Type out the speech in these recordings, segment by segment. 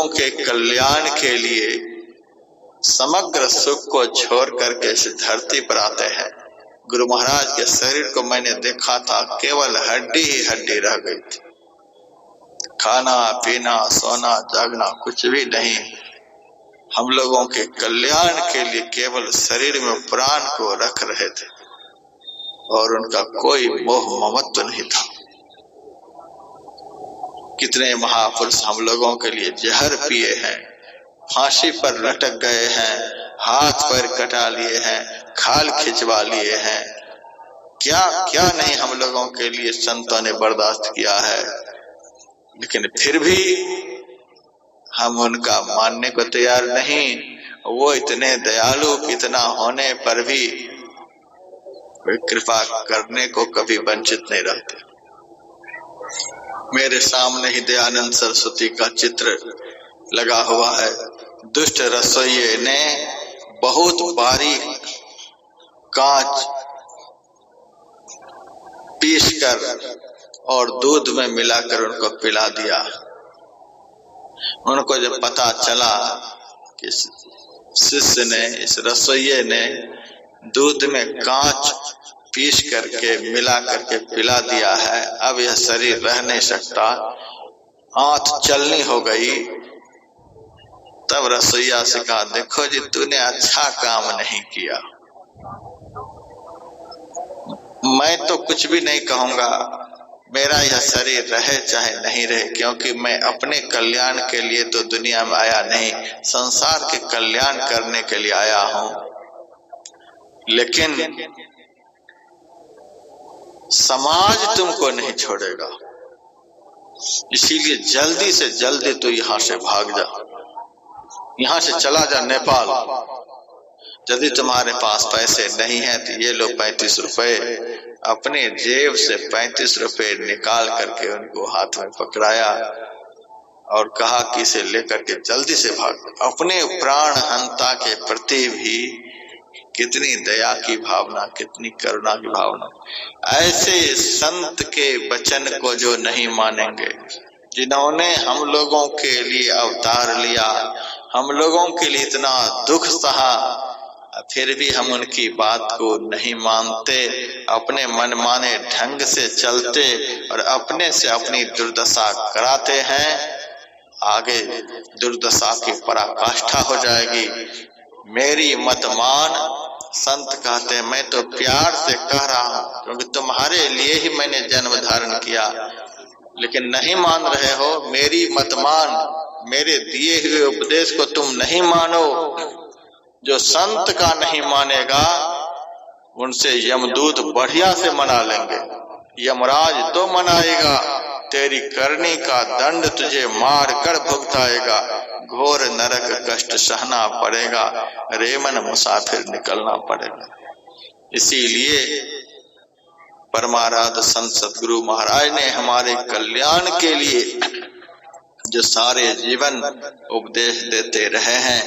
लोगों के कल्याण के लिए समग्र सुख को छोड़ करके इस धरती पर आते हैं। गुरु महाराज के शरीर को मैंने देखा था, केवल हड्डी ही हड्डी रह गई थी। खाना पीना सोना जागना कुछ भी नहीं। हम लोगों के कल्याण के लिए केवल शरीर में प्राण को रख रहे थे और उनका कोई मोह ममत्व नहीं था। कितने महापुरुष हम लोगों के लिए जहर पिए हैं, फांसी पर लटक गए हैं, हाथ पैर कटा लिए हैं, खाल खिंचवा लिए हैं। क्या क्या नहीं हम लोगों के लिए संतों ने बर्दाश्त किया है, लेकिन फिर भी हम उनका मानने को तैयार नहीं। वो इतने दयालु कितना होने पर भी वे कृपा करने को कभी वंचित नहीं रहते। मेरे सामने ही दयानंद सरस्वती का चित्र लगा हुआ है। दुष्ट रसोइये ने बहुत बारीक कांच पीसकर और दूध में मिलाकर उनको पिला दिया। उनको जब पता चला कि शिष्य ने, इस रसोइये ने दूध में कांच पीस करके मिला करके पिला दिया है, अब यह शरीर रह नहीं सकता, आंत चलनी हो गई, तब रसोइया से कहा, देखो जी तूने अच्छा काम नहीं किया। मैं तो कुछ भी नहीं कहूंगा, मेरा यह शरीर रहे चाहे नहीं रहे, क्योंकि मैं अपने कल्याण के लिए तो दुनिया में आया नहीं, संसार के कल्याण करने के लिए आया हूं। लेकिन समाज तुमको नहीं छोड़ेगा, इसीलिए जल्दी से जल्दी तू यहां से भाग जा, यहां से चला जा नेपाल। यदि तुम्हारे पास पैसे नहीं है तो ये लो 35 रुपए। अपने जेब से 35 रुपए निकाल करके उनको हाथ में पकड़ाया और कहा कि इसे लेकर के जल्दी से भाग। अपने प्राण हंता के प्रति भी कितनी दया की भावना, कितनी करुणा की भावना। ऐसे संत के वचन को जो नहीं मानेंगे, जिन्होंने हम लोगों के लिए अवतार लिया, हम लोगों के लिए इतना दुख सहा, फिर भी हम उनकी बात को नहीं मानते, अपने मनमाने ढंग से चलते और अपने से अपनी दुर्दशा कराते हैं, आगे दुर्दशा की पराकाष्ठा हो जाएगी। मेरी मत मान। संत कहते हैं मैं तो प्यार से कह रहा हूं, क्योंकि तुम्हारे लिए ही मैंने जन्म धारण किया, लेकिन नहीं मान रहे हो। मेरी मत मान, मेरे दिए हुए उपदेश को तुम नहीं मानो। जो संत का नहीं मानेगा उनसे यमदूत बढ़िया से मना लेंगे, यमराज तो मनाएगा, तेरी करनी का दंड तुझे मार कर भुगताएगा, घोर नरक कष्ट सहना पड़ेगा, रेमन मुसाफिर निकलना पड़ेगा। इसीलिए परमाराध्य संत सद्गुरु महाराज ने हमारे कल्याण के लिए जो सारे जीवन उपदेश देते रहे हैं,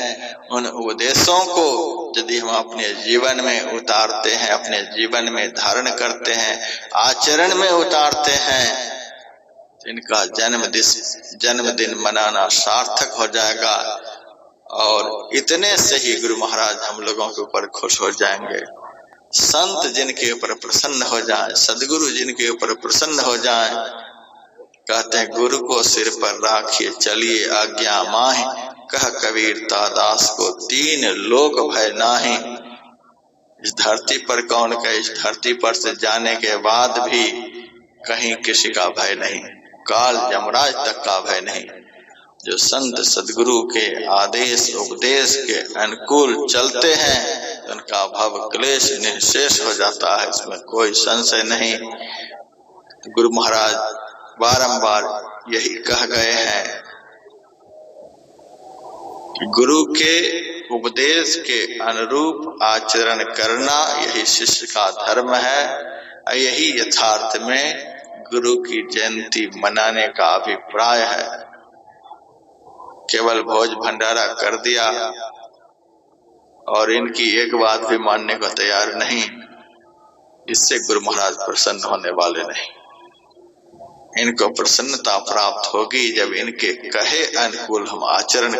उन उपदेशों को यदि हम अपने जीवन में उतारते हैं, अपने जीवन में धारण करते हैं, आचरण में उतारते हैं, इनका जन्मदिन मनाना सार्थक हो जाएगा और इतने से ही गुरु महाराज हम लोगों के ऊपर खुश हो जाएंगे। संत जिनके ऊपर प्रसन्न हो जाए, सदगुरु जिनके ऊपर प्रसन्न हो जाए, कहते हैं गुरु को सिर पर राखिए चलिए आज्ञा माहि, कह कबीर दास को तीन लोक भय नाही। इस धरती पर कौन का, इस धरती पर से जाने के बाद भी कहीं किसी का भय नहीं, काल यमराज तक का भय नहीं। जो संत सदगुरु के आदेश उपदेश के अनुकूल चलते हैं, उनका भव क्लेश निःशेष हो जाता है, इसमें कोई संशय नहीं। गुरु महाराज बारंबार यही कह गए हैं कि गुरु के उपदेश के अनुरूप आचरण करना यही शिष्य का धर्म है। यही यथार्थ में गुरु की जयंती मनाने का अभिप्राय है। केवल भोज भंडारा कर दिया और इनकी एक बात भी मानने को तैयार नहीं, इससे गुरु महाराज प्रसन्न होने वाले नहीं। इनको प्रसन्नता प्राप्त होगी जब इनके कहे अनुकूल हम आचरण